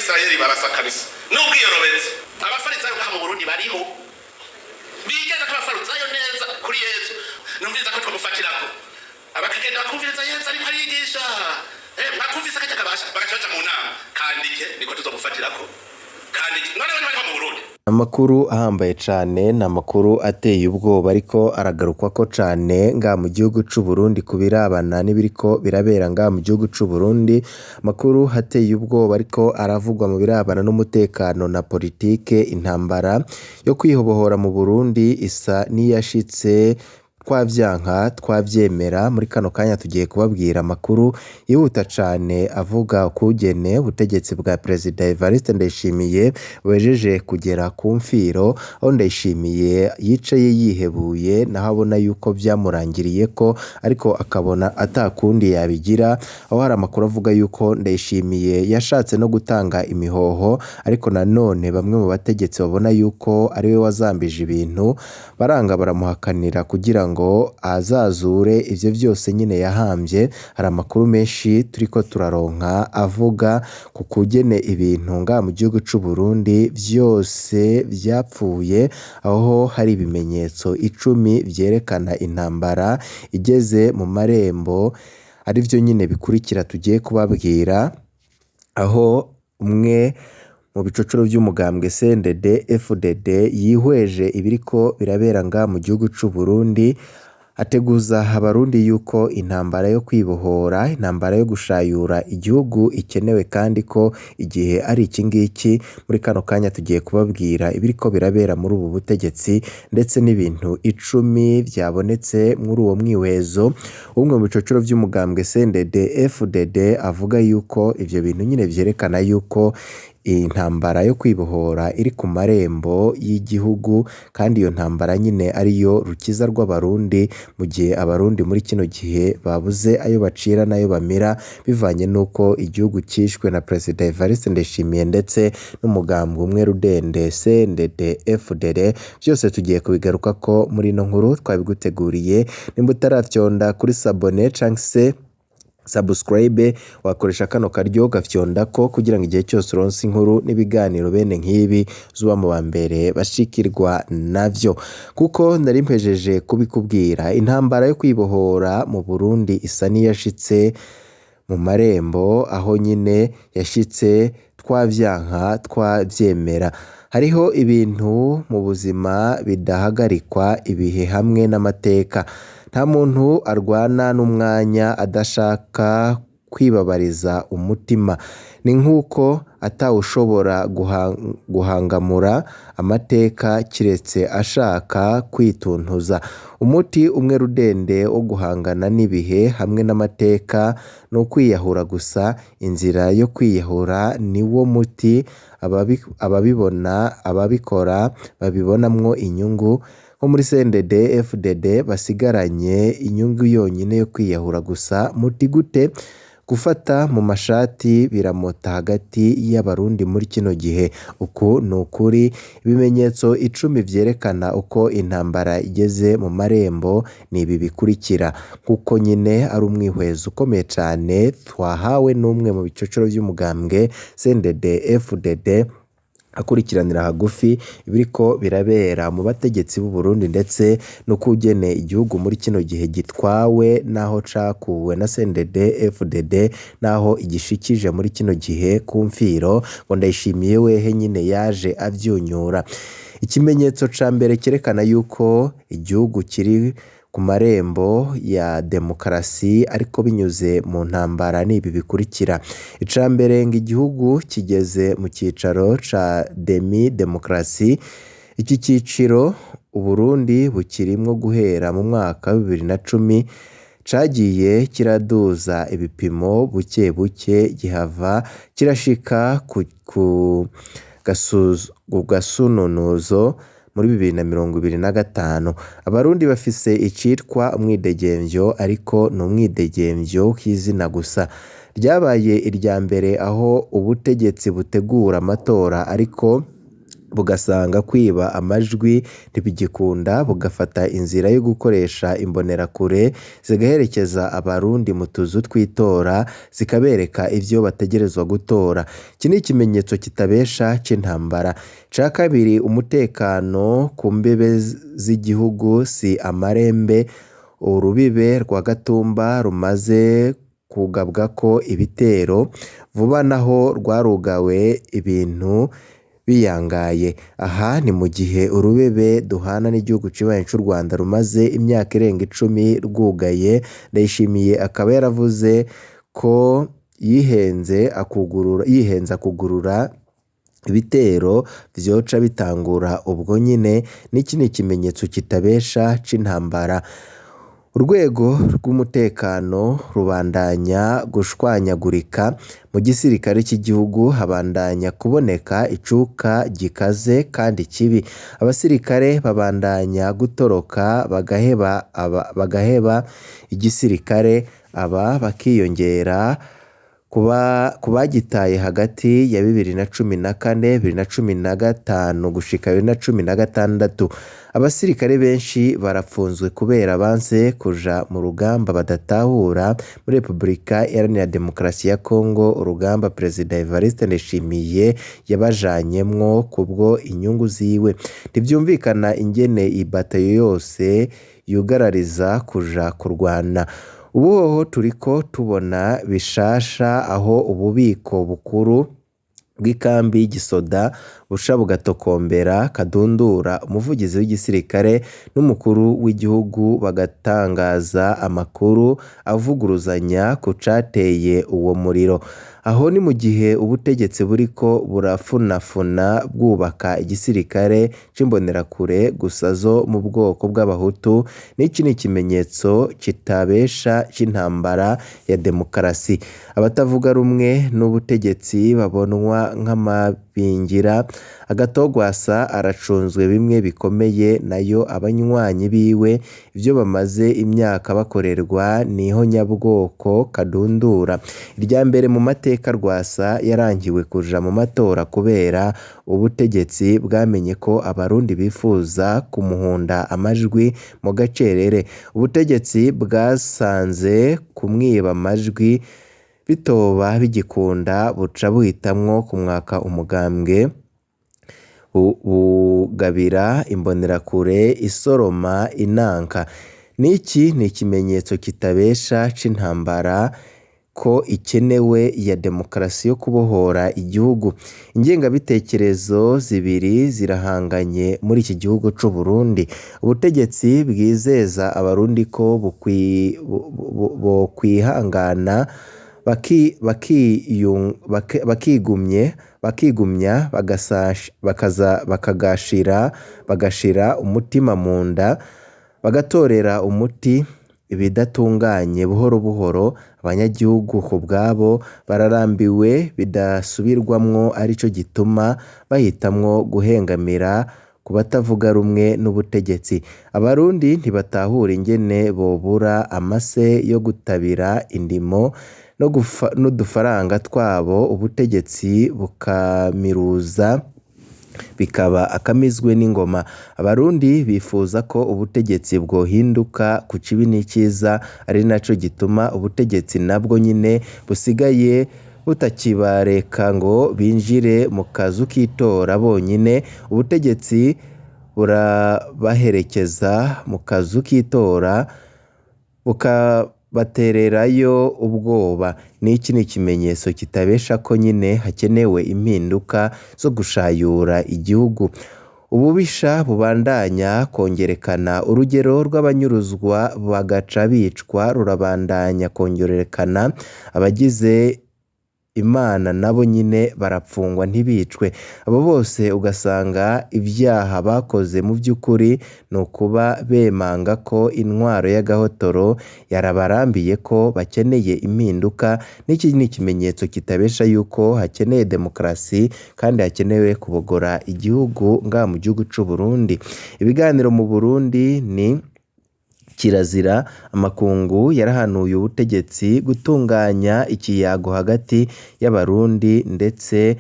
abisirayeli barasa kabisa n'ubwiyorobetse abafarisayo ngaha mu Burundi bariho bigeze ko abafarisayo neza kuri Yesu numviza ko twamufatirako abakagenda bakumviriza Yesu ariko arigisha bakumvise akajya kabasha bagacaca mu nama kandike niko tuzomufatirako kandike none bari mu Burundi. Amakuru ahambaye cane na makuru ateye ubwoba ariko aragarukwa ko cane nga mu gihugu c'u Burundi kubirabana n'ibiriko birabera nga mu gihugu c'u Burundi. Makuru ateye ubwoba ariko aravugwa mu birabana n'umutekano na politike. Intambara yo kwihobohora mu Burundi isa niyashitse twavyanka twavyemera. Muri kano kanya tugiye kubabwira amakuru yihuta cane avuga ukugene ubutegetsi bwa Perezida Evariste Ndayishimiye wejeje kugera ku mfiro, aho Ndayishimiye yicaye yihebuye naho abona yuko vyamurangiriye ko ariko akabona atakundi yabigira. Aho hari amakuru avuga yuko Ndayishimiye yashatse no gutanga imihoho ariko nanone bamwe mu bategetsi babona yuko ariwe wazambije ibintu baranga baramuhakanira kugira ngo azazure ivyo vyose nyine yahambye. Hari amakuru menshi turiko turaronka avuga ku kugene ibintu nga mu gihugu c'u Burundi vyose vyapfuye, aho hari ibimenyetso 10 vyerekana intambara igeze mu marembo. Ari vyo nyine bikurikira tugiye kubabwira, aho umwe mu bicocoro vy'umugambwe CNDD FDD yihweje ibiriko birabera nga mu gihugu c'u Burundi, ateguza abarundi yuko intambara yo kwibohora, intambara yo gushayura igihugu ikenewe kandi ko igihe ari iki ngiki. Muri kano kanya tugiye kubabwira ibiriko birabera muri ubu butegetsi ndetse n'ibintu 10 vyabonetse muri uwo mwihwezo. Umwe mu bicocoro vy'umugambwe CNDD FDD avuga yuko ivyo bintu nyine vyerekana yuko intambara yo kwibohora iri ku marembo y'igihugu kandi iyo ntambara nyine ariyo rukiza rw'abarundi, mu gihe abarundi muri kino gihe babuze ayo bacira nayo bamira bivanye nuko igihugu cishwe na Perezida Evariste Ndayishimiye ndetse n'umugambwe umwe rudende CNDD FDD. Byose tugiye kubigaruka ko muri ino nkuru twabiguteguriye. Nimba utaravyonda kuri sabone canke se subscribe, wakoresha kano karyo gafyonda ko kugira ngo igihe cyose uronse inkuru n'ibiganiro bene nk'ibi zuba mu bambere bashikirwa navyo. Kuko ndari mpejeje kubikubwira, intambara yo kwibohora mu Burundi isa niyashitse mu marembo, aho nyine yashitse twavyanka twavyemera. Hariho ibintu mu buzima bidahagarikwa ibihe hamwe n'amateka. Nta muntu arwana n'umwanya adashaka kwibabariza umutima. Ni nk'uko atawushobora guhangamura amateka kiretse ashaka kwituntuza. Umuti umwe rudende wo guhangana n'ibihe hamwe n'amateka ni ukwiyahura gusa. Inzira yo kwiyahura ni wo muti. Ababikora babibonamwo inyungu. Nko muri CNDD FDD basigaranye inyungu yonyine yo kwiyahura gusa. Muti gute? Gufata mu mashati biramota hagati y'abarundi muri kino gihe. Uku ni ukuri. Ibimenyetso 10 vyerekana uko intambara igeze mu marembo ni ibi bikurikira. Kuko nyine ari umwihwezo ukomeye cane twahawe n'umwe mu bicocoro vy'umugambwe CNDD FDD akurikiranira hagufi ibiriko birabera mu bategetsi b'u Burundi ndetse no kugene igihugu muri kino gihe gitwawe naho cakuwe na CNDD FDD naho igishikije muri kino gihe ku mfiro. Ngo Ndayishimiye wehe nyine yaje avyunyura. Ikimenyetso ca mbere kerekana yuko igihugu kiri ku marembo ya demokarasi ariko binyuze mu ntambara ni ibi bikurikira. Ica mbere ngo igihugu kigeze mu cicaro ca demi demokarasi. Iki ciciro Uburundi bukirimwo guhera mu mwaka wa 2010 cagiye kiraduza ibipimo buke buke gihava kirashika ku gasununuzo muri 2025. Abarundi bafise icitwa umwidegemvyo ariko ni umwidegemvyo k'izina gusa. Ryabaye irya mbere aho ubutegetsi butegura amatora ariko bugasanga kwiba amajwi ntibigikunda bugafata inzira yo gukoresha imbonerakure zigaherekeza abarundi mu tuzu tw'itora zikabereka ivyo bategerezwa gutora. Iki ni ikimenyetso kitabesha c'intambara. Ca kabiri, umutekano ku mbebe z'igihugu si amarembe. Urubibe rwa Gatumba rumaze kugabwako ibitero, vuba naho rwarugawe ibintu biyangaye. Aha ni mu gihe urubebe duhana n'igihugu cibanyi c'u Rwanda rumaze imyaka irenga 10 rwugaye. Ndayishimiye akaba yaravuze ko yihenze akugurura ibitero vyoca bitangura ubwo nyine. N'iki ni ikimenyetso kitabesha c'intambara. Urwego rw'umutekano rubandanya gushwanyagurika. Mu gisirikare cy'igihugu habandanya kuboneka icuka gikaze kandi kibi. Abasirikare babandanya gutoroka bagaheba igisirikare, aba bakiyongera kubagitaye hagati ya 2014, 2015 gushika 2016. Abasirikare benshi barapfunzwe kubera banse kuja mu rugamba badatahura. Muri Repubulika Iharanira Demokarasi ya Kongo, urugamba Perezida Evariste Ndayishimiye yabajanyemwo kubwo inyungu ziwe. Ntivyumvikana ingene ibatayo yose yugarariza kuja kurwana. Ubuhoho turiko tubona bishasha aho ububiko bukuru bw'ikambi y'igisoda busha bugatokombera kadundura. Umuvugizi w'igisirikare n'umukuru w'igihugu bagatangaza amakuru avuguruzanya ku cateye uwo muriro. Aho ni mu gihe ubutegetsi buriko burafunafuna bwubaka igisirikare c'imbonerakure gusa zo mu bwoko bw'abahutu. N'iki ni ikimenyetso kitabesha c'intambara ya demokarasi. Abatavuga rumwe n'ubutegetsi babonwa nk'amabingira. Agatogwasa aracunzwe bimwe bikomeye, nayo abanywanyi biwe ivyo bamaze imyaka bakorerwa niho nyabwoko kadundura. Irya mbere mu mateka Rwasa yarangiwe kuja mu matora kubera ubutegetsi bwamenye ko abarundi bifuza kumuhunda amajwi mu gacerere. Ubutegetsi bwasanze kumwiba amajwi bitoba bigikunda, buca buhitamwo kumwaka umugambwe bugabira imbonerakure isoroma inanka. N'iki ni ikimenyetso kitabesha c'intambara ko ikenewe ya demokarasi yo kubohora igihugu. Ingengabitekerezo zibiri zirahanganye muri iki gihugu c'u Burundi. Ubutegetsi bwizeza abarundi ko bokwihangana bakigumya bagashira umutima mu nda, bagatorera umuti ibidatunganye buhoro buhoro. Abanyagihugu ku bwabo bararambiwe bidasubirwamwo, arico gituma bahitamwo guhengamira ku batavuga rumwe n'ubutegetsi. Abarundi ntibatahura ingene bobura amase yo gutabira indimo n'udufaranga twabo, ubutegetsi bukamiruza bikaba akamizwe n'ingoma. Abarundi bifuza ko ubutegetsi bwohinduka ku kibi n'icyiza, ari naco gituma ubutegetsi nabwo nyine busigaye butakibareka ngo binjire mu kazu k'itora bonyine. Ubutegetsi burabaherekeza mu kazu k'itora bukabatererayo ubwoba. N'iki ni ikimenyetso kitabesha ko nyine hakenewe impinduka zo gushayura igihugu. Ububisha bubandanya kongerekana. Urugero rw'abanyuruzwa bagaca bicwa rurabandanya kongerekana. Abagize Imana nabo nyine barapfungwa ntibicwe. Abo bose ugasanga ibyaha bakoze mu by'ukuri ni ukuba bemanga ko intwaro y'agahotoro yarabarambiye, ko bakeneye impinduka. N'iki ni ikimenyetso kitabesha yuko hakeneye demokarasi kandi hakenewe kubogora igihugu ngaha mu gihugu c'u Burundi. Ibiganiro mu Burundi ni kirazira. Amakungu yarahanuye ubutegetsi gutunganya ikiyago hagati y'abarundi ndetse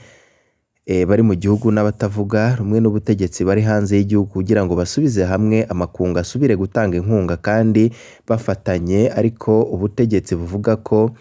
bari mu gihugu n'abatavuga rumwe n'ubutegetsi bari hanze y'igihugu kugira ngo basubize hamwe amakungu asubire gutanga inkunga kandi bafatanye, ariko ubutegetsi buvuga ko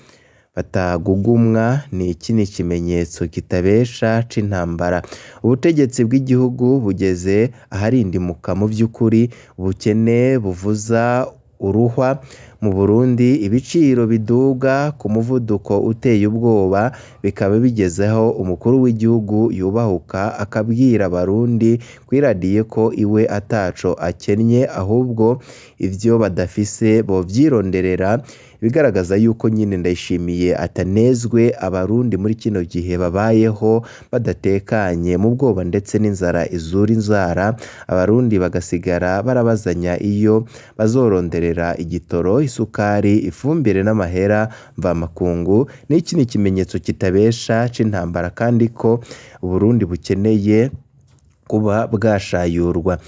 batagugumwa. Iki ni ikimenyetso kitabesha c'intambara. Ubutegetsi bw'igihugu bugeze aharindimuka mu by'ukuri, ubukene buvuza uruhwa mu Burundi, ibiciro biduga ku muvuduko uteye ubwoba, bikaba bigezeho umukuru w'igihugu yubahuka akabwira abarundi kwiradiye ko iwe ataco akennye ahubwo ivyo badafise bovyironderera, bigaragaza yuko nyine Ndayishimiye atanezwe abarundi muri kino gihe babayeho badatekanye mu bwoba ndetse n'inzara izura inzara, abarundi bagasigara barabazanya iyo bazoronderera igitoro, isukari, ifumbire n'amahera mvamakungu. N'iki ni ikimenyetso kitabesha c'intambara kandi ko Uburundi bukeneye kuba bwashayurwa.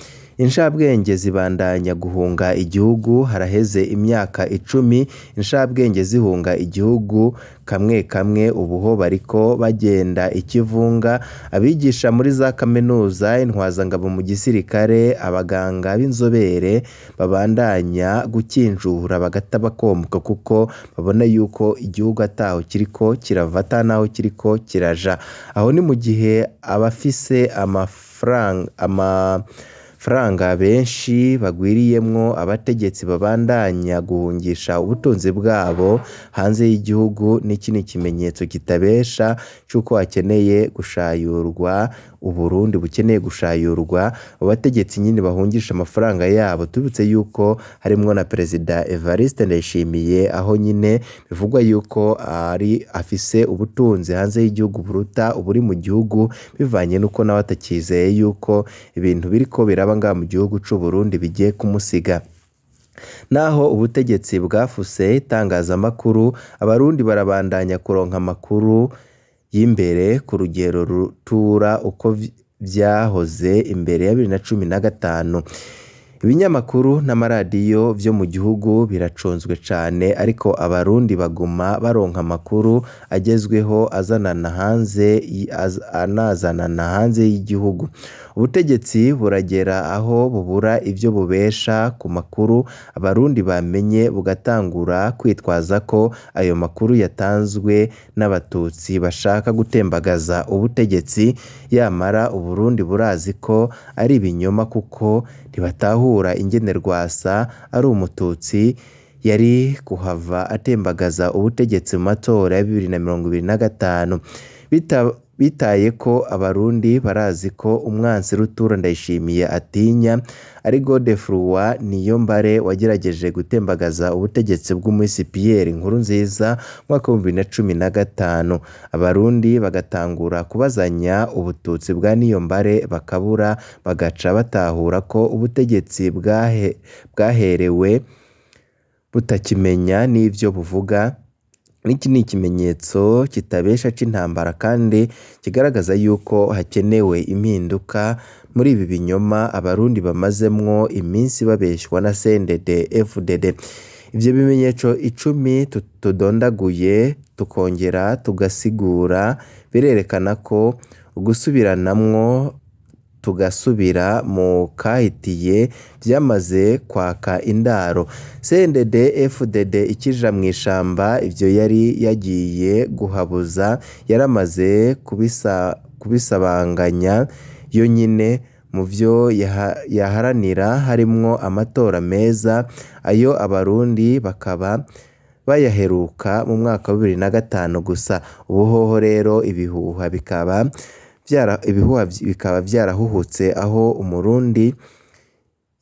Inshabwenge zibandanya guhunga igihugu. Haraheze imyaka 10 inshabwenge zihunga igihugu kamwe kamwe, ubuho bariko bagenda ikivunga. Abigisha muri za kaminuza, intwazangabo mu gisirikare, abaganga b'inzobere babandanya gukinjura bagata bakomuka kuko babona yuko igihugu ataho kiriko kirava naho kiriko kiraja. Aho ni mu gihe abafise amafaranga benshi bagwiriyemwo abategetsi babandanya guhungisha ubutunzi bwabo hanze y'igihugu. N'iki ni ikimenyetso kitabesha c'uko hakeneye gushayurwa, Uburundi bukeneye gushayurwa. Abategetsi nyine bahungisha amafaranga yabo, tubutse yuko harimwo na Perezida Evariste Ndayishimiye, aho nyine bivugwa yuko afise ubutunzi hanze y'igihugu buruta uburi mu gihugu, bivanye nuko nawe atakizeye yuko ibintu biriko biraba ngaha mu gihugu c'u Burundi bigiye kumusiga. Naho ubutegetsi bwafuse itangazamakuru, abarundi barabandanya kuronka amakuru y'imbere ku rugero rutura uko vyahoze imbere ya 2015. Ibinyamakuru n'amaradiyo vyo mu gihugu biraconzwe cane, ariko abarundi baguma baronka amakuru agezweho anazanana hanze y'igihugu. Ubutegetsi buragera aho bubura ivyo bubesha ku makuru abarundi bamenye, bugatangura kwitwaza ko ayo makuru yatanzwe n'abatutsi bashaka gutembagaza ubutegetsi, yamara Uburundi burazi ko ari ibinyoma kuko ntibatahura ingene Rwasa ari umututsi yari kuhava atembagaza ubutegetsi mu matora ya 2025. Bitaye ko abarundi barazi ko umwansi rutura Ndayishimiye atinya ari Godefroid Niyombare wagerageje gutembagaza ubutegetsi bw'umuhisi Pierre Nkurunziza mwaka wa 2015. Abarundi bagatangura kubazanya ubututsi bwa Niyombare bakabura, bagaca batahura ko ubutegetsi bwaherewe butakimenya n'ivyo buvuga. N'iki ni ikimenyetso kitabesha c'intambara kandi kigaragaza yuko hakenewe impinduka muri ibi binyoma abarundi bamazemwo iminsi babeshwa na CNDD-FDD. Ivyo bimenyetso 10 tudondaguye tukongera tugasigura birerekana ko gusubiranamwo tugasubira mu kahitiye vyamaze kwaka indaro. CNDD-FDD ikija mw'ishamba, ivyo yari yagiye guhabuza yaramaze kubisabanganya yonyine. Mu vyo yaharanira harimwo amatora meza, ayo abarundi bakaba bayaheruka mu mwaka wa 2005 gusa. Ubuhoho rero ibihuha bikaba vyarahuhutse, aho umurundi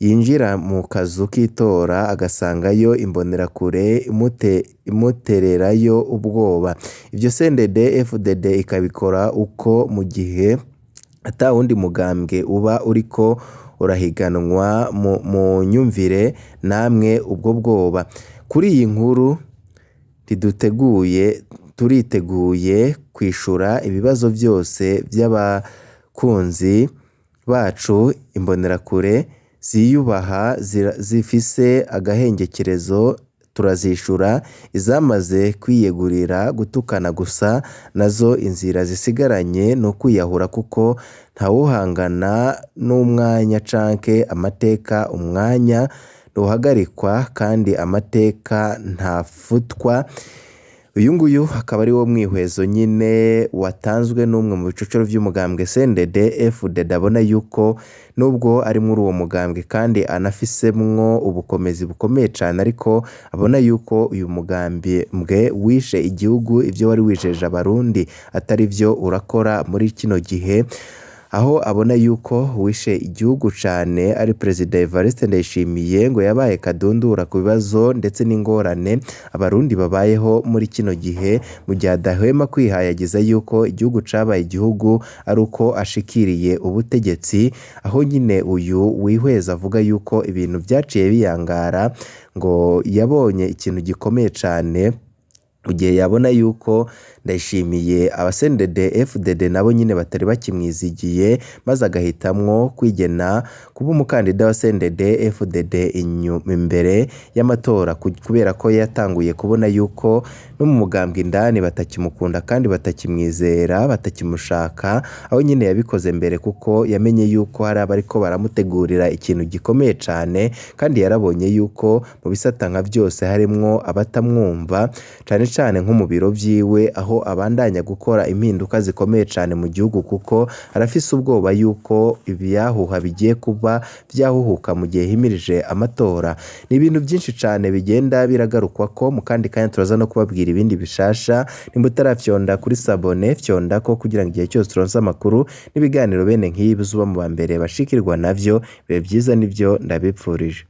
yinjira mu kazu k'itora agasangayo imbonerakure imutererayo ubwoba. Ivyo CNDD-FDD ikabikora uko mu gihe ata wundi mugambwe uba uriko urahiganwa mu nyumvire namwe ubwo bwoba. Kuri iyi nkuru turiteguye kwishura ibibazo byose by'abakunzi bacu. Imbonerakure ziyubaha zifise agahengekerezo turazishura izamaze kwiyegurira gutukana gusa nazo inzira zisigaranye no kwiyahura kuko ntawuhangana n'umwanya canke amateka umwanya ntuhagarikwa kandi amateka ntafutwa. Uyu nguyu akaba ari wo mwihwezo nyine watanzwe n'umwe mu bicocoro by'umugambwe CNDD-FDD abona yuko nubwo ari muri uwo mugambwe kandi anafisemwo ubukomezi bukomeye cyane ariko abona yuko uyu mugambwe wishe igihugu ibyo wari wijeje abarundi atari byo urakora muri kino gihe, aho abona yuko wishe igihugu cyane ari Perezida Evariste Ndayishimiye ngo yabaye kadundura ku bibazo ndetse n'ingorane abarundi babayeho muri kino gihe mu gihe adahwema kwihayagiza yuko igihugu cabaye igihugu ari uko ashikiriye ubutegetsi, aho nyine uyu wihweza avuga yuko ibintu byaciye biyangara ngo yabonye ikintu gikomeye cyane mu gihe yabona yuko Ndayishimiye CNDD-FDD nabo nyine batari bakimwizigiye maze agahitamwo kwigena kuba umukandida wa CNDD-FDD imbere y'amatora kubera ko yatanguye kubona yuko no mu mugambwe indani batakimukunda kandi batakimwizera batakimushaka, aho nyine yabikoze mbere kuko yamenye yuko hari abariko baramutegurira ikintu gikomeye cyane kandi yarabonye yuko mu bisata nka byose harimwo abatamwumva cyane cyane nko mu biro byiwe aho abandanya gukora impinduka zikomeye cyane mu gihugu kuko arafise ubwoba yuko ibyahuha bigiye kuba byahuhuka mu gihe himirije amatora. Ni ibintu byinshi cyane bigenda biragarukwa ko mu kandi kanya turaza no kubabwira ibindi bishasha. Nimba utarafyonda kuri sabone fyonda ko kugira ngo igihe cyose turonse amakuru n'ibiganiro bene nk'ibi uba mu ba mbere bashikirwa navyo. Bibe byiza nivyo ndabipfurije.